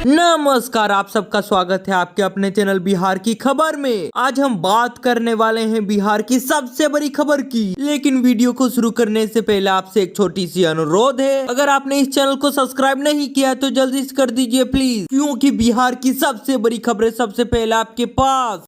नमस्कार, आप सबका स्वागत है आपके अपने चैनल बिहार की खबर में। आज हम बात करने वाले हैं बिहार की सबसे बड़ी खबर की। लेकिन वीडियो को शुरू करने से पहले आपसे एक छोटी सी अनुरोध है, अगर आपने इस चैनल को सब्सक्राइब नहीं किया है तो जल्दी से कर दीजिए प्लीज, क्योंकि बिहार की सबसे बड़ी खबरें सबसे पहले आपके पास।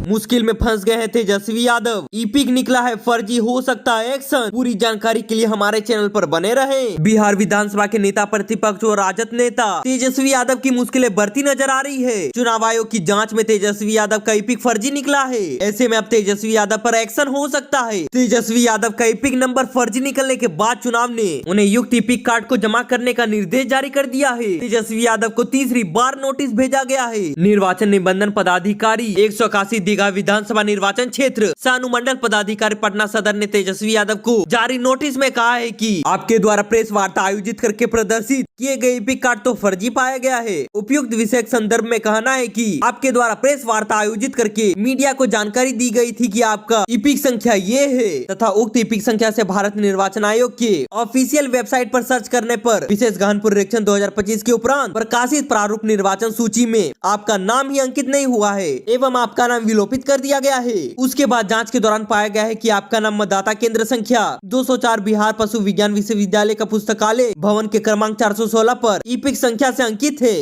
मुश्किल में फंस गए हैं तेजस्वी यादव, ईपिक निकला है फर्जी, हो सकता है एक्शन। पूरी जानकारी के लिए हमारे चैनल पर बने रहें। बिहार विधानसभा के नेता प्रतिपक्ष और राजद नेता तेजस्वी यादव की मुश्किलें बढ़ती नजर आ रही है। चुनाव आयोग की जांच में तेजस्वी यादव का ईपिक फर्जी निकला है। ऐसे में अब तेजस्वी यादव पर एक्शन हो सकता है। तेजस्वी यादव का ईपिक नंबर फर्जी निकलने के बाद चुनाव ने उन्हें युक्त ईपिक कार्ड को जमा करने का निर्देश जारी कर दिया है। तेजस्वी यादव को तीसरी बार नोटिस भेजा गया है। निर्वाचन निबंधन पदाधिकारी 181 दीघा विधानसभा निर्वाचन क्षेत्र अनुमंडल पदाधिकारी पटना सदर ने तेजस्वी यादव को जारी नोटिस में कहा है कि आपके द्वारा प्रेस वार्ता आयोजित करके प्रदर्शित किए गए ईपिक कार्ड तो फर्जी पाया गया है। उपयुक्त विषय के संदर्भ में कहना है कि आपके द्वारा प्रेस वार्ता आयोजित करके मीडिया को जानकारी दी गई थी कि आपका ईपिक संख्या ये है तथा उक्त ईपिक संख्या से भारत निर्वाचन आयोग के ऑफिशियल वेबसाइट पर सर्च करने पर विशेष गहन पुनरीक्षण 2025 के उपरांत प्रकाशित प्रारूप निर्वाचन सूची में आपका नाम ही अंकित नहीं हुआ है एवं आपका नाम विलोपित कर दिया गया है। उसके बाद जांच के दौरान पाया गया है कि आपका नाम मतदाता केंद्र संख्या 204 बिहार पशु विज्ञान विश्वविद्यालय का पुस्तकालय भवन के क्रमांक 416 पर ईपिक संख्या से अंकित है।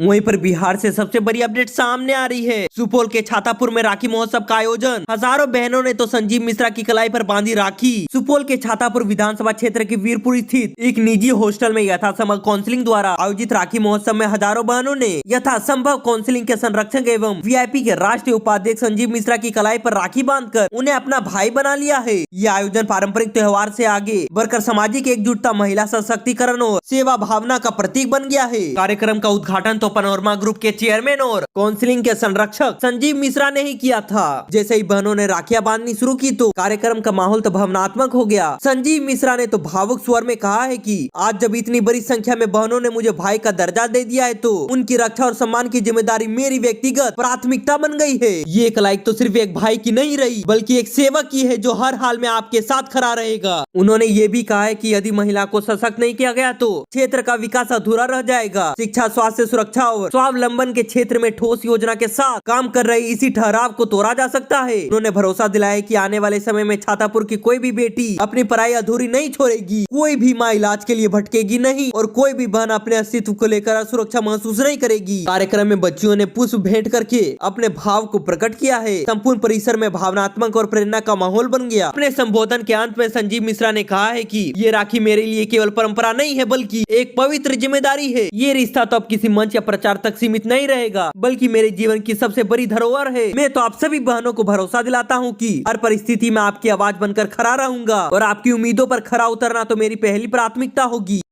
वहीं पर बिहार से सबसे बड़ी अपडेट सामने आ रही है। सुपौल के छातापुर में राखी महोत्सव का आयोजन, हजारों बहनों ने तो संजीव मिश्रा की कलाई पर बांधी राखी। सुपौल के छातापुर विधानसभा क्षेत्र के वीरपुर स्थित एक निजी हॉस्टल में यथासंभव काउंसिलिंग द्वारा आयोजित राखी महोत्सव में हजारों बहनों ने यथासंभव काउंसिलिंग के संरक्षक एवं वीआईपी के राष्ट्रीय उपाध्यक्ष संजीव मिश्रा की कलाई पर राखी बांधकर उन्हें अपना भाई बना लिया है। ये आयोजन पारंपरिक त्योहार से आगे बढ़कर सामाजिक एकजुटता, महिला सशक्तिकरण और सेवा भावना का प्रतीक बन गया है। कार्यक्रम का उद्घाटन पनोरमा ग्रुप के चेयरमैन और काउंसिलिंग के संरक्षक संजीव मिश्रा ने ही किया था। जैसे ही बहनों ने राखियां बांधनी शुरू की तो कार्यक्रम का माहौल तो भावनात्मक हो गया। संजीव मिश्रा ने तो भावुक स्वर में कहा है कि आज जब इतनी बड़ी संख्या में बहनों ने मुझे भाई का दर्जा दे दिया है तो उनकी रक्षा और सम्मान की जिम्मेदारी मेरी व्यक्तिगत प्राथमिकता बन गई है। ये कलाई तो सिर्फ एक भाई की नहीं रही बल्कि एक सेवक की है जो हर हाल में आपके साथ खड़ा रहेगा। उन्होंने ये भी कहा है कि यदि महिला को सशक्त नहीं किया गया तो क्षेत्र का विकास अधूरा रह जाएगा। शिक्षा, स्वास्थ्य, सुरक्षा और स्वावलंबन के क्षेत्र में ठोस योजना के साथ काम कर रही इसी ठहराव को तोड़ा जा सकता है। उन्होंने भरोसा दिलाया कि आने वाले समय में छातापुर की कोई भी बेटी अपनी पढ़ाई अधूरी नहीं छोड़ेगी, कोई भी माँ इलाज के लिए भटकेगी नहीं और कोई भी बहन अपने अस्तित्व को लेकर असुरक्षा महसूस नहीं करेगी। कार्यक्रम में बच्चियों ने पुष्प भेंट करके अपने भाव को प्रकट किया है। संपूर्ण परिसर में भावनात्मक और प्रेरणा का माहौल बन गया। अपने संबोधन के अंत में संजीव मिश्रा ने कहा है कि ये राखी मेरे लिए केवल परंपरा नहीं है बल्कि एक पवित्र जिम्मेदारी है। ये रिश्ता तो अब किसी मंच या प्रचार तक सीमित नहीं रहेगा बल्कि मेरे जीवन की सबसे बड़ी धरोहर है। मैं तो आप सभी बहनों को भरोसा दिलाता हूँ कि हर परिस्थिति में आपकी आवाज बनकर खड़ा रहूंगा और आपकी उम्मीदों पर खरा उतरना तो मेरी पहली प्राथमिकता होगी।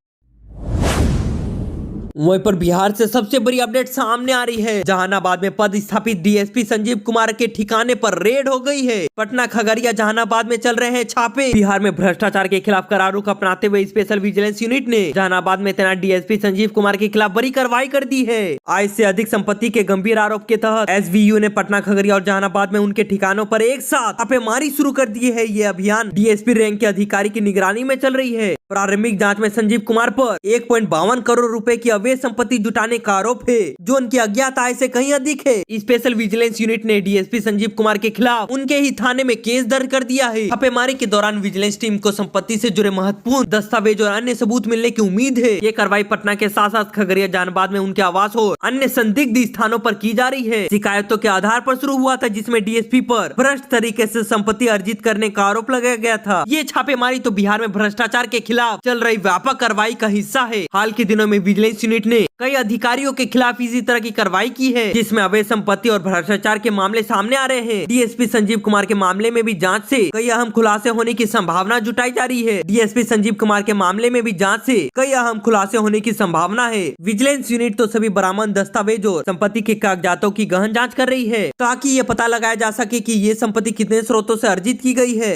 वहीं पर बिहार से सबसे बड़ी अपडेट सामने आ रही है। जहानाबाद में पद स्थापित डीएसपी संजीव कुमार के ठिकाने पर रेड हो गई है। पटना, खगड़िया, जहानाबाद में चल रहे हैं छापे। बिहार में भ्रष्टाचार के खिलाफ करार रुख अपनाते हुए स्पेशल विजिलेंस यूनिट ने जहानाबाद में तैनात डीएसपी संजीव कुमार के खिलाफ बड़ी कार्रवाई कर दी है। आय से अधिक संपत्ति के गंभीर आरोप के तहत एसवीयू ने पटना, खगड़िया और जहानाबाद में उनके ठिकानों पर एक साथ छापेमारी शुरू कर दी है। ये अभियान डीएसपी रैंक के अधिकारी की निगरानी में चल रही है। प्रारंभिक जांच में संजीव कुमार पर 1.52 करोड़ रुपए की अवैध संपत्ति जुटाने का आरोप है जो उनकी अज्ञात आय से कहीं अधिक है। स्पेशल विजिलेंस यूनिट ने डीएसपी संजीव कुमार के खिलाफ उनके ही थाने में केस दर्ज कर दिया है। छापेमारी के दौरान विजिलेंस टीम को संपत्ति से जुड़े महत्वपूर्ण दस्तावेज और अन्य सबूत मिलने की उम्मीद है। ये कार्रवाई पटना के साथ साथ खगड़िया, जहानाबाद में उनके आवास और अन्य संदिग्ध स्थानों पर की जा रही है। शिकायतों के आधार पर शुरू हुआ था जिसमें डीएसपी पर भ्रष्ट तरीके से संपत्ति अर्जित करने का आरोप लगाया गया था। ये छापेमारी तो बिहार में भ्रष्टाचार के खिलाफ चल रही व्यापक कार्रवाई का हिस्सा है। हाल के दिनों में विजिलेंस यूनिट ने कई अधिकारियों के खिलाफ इसी तरह की कार्रवाई की है जिसमें अवैध संपत्ति और भ्रष्टाचार के मामले सामने आ रहे हैं। डीएसपी संजीव कुमार के मामले में भी जांच से कई अहम खुलासे होने की संभावना जुटाई जा रही है। डीएसपी संजीव कुमार के मामले में भी जांच से कई अहम खुलासे होने की संभावना है। विजिलेंस यूनिट तो सभी बरामद दस्तावेज और संपत्ति के कागजातों की गहन जाँच कर रही है ताकि ये पता लगाया जा सके कि ये संपत्ति कितने स्रोतों से अर्जित की गई है।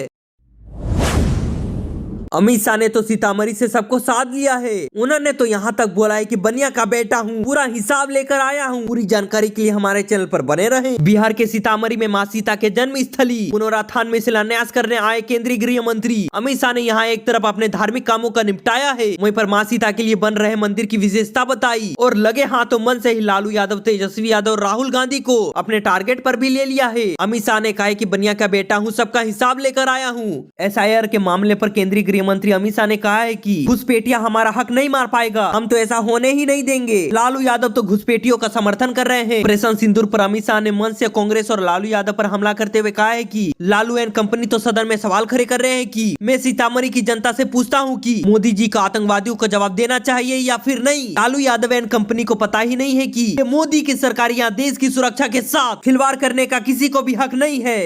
अमित शाह ने तो सीतामढ़ी से सबको साध लिया है। उन्होंने तो यहाँ तक बोला है कि बनिया का बेटा हूँ, पूरा हिसाब लेकर आया हूँ। पूरी जानकारी के लिए हमारे चैनल पर बने रहें। बिहार के सीतामढ़ी में मां सीता के जन्म स्थली पुनरुत्थान में शिलान्यास करने आए केंद्रीय गृह मंत्री अमित शाह ने यहाँ एक तरफ अपने धार्मिक कामों का निपटाया है, वहीं पर मां सीता के लिए बन रहे मंदिर की विशेषता बताई और लगे हाथों मन से ही लालू यादव, तेजस्वी यादव, राहुल गांधी को अपने टारगेट पर भी ले लिया है। अमित शाह ने कहा कि बनिया का बेटा हूँ, सबका हिसाब लेकर आया हूँ। SIR के मामले पर केंद्रीय गृह मंत्री अमित शाह ने कहा है कि घुसपैठिया हमारा हक नहीं मार पाएगा, हम तो ऐसा होने ही नहीं देंगे। लालू यादव तो घुसपैठियों का समर्थन कर रहे हैं। ऑपरेशन सिंदूर पर अमित शाह ने मंच से कांग्रेस और लालू यादव पर हमला करते हुए कहा है कि लालू एंड कंपनी तो सदन में सवाल खड़े कर रहे हैं कि मैं सीतामढ़ी की जनता से पूछता हूं कि मोदी जी का आतंकवादियों को जवाब देना चाहिए या फिर नहीं। लालू यादव एंड कंपनी को पता ही नहीं है कि मोदी की सरकार यहाँ देश की सुरक्षा के साथ खिलवाड़ करने का किसी को भी हक नहीं है।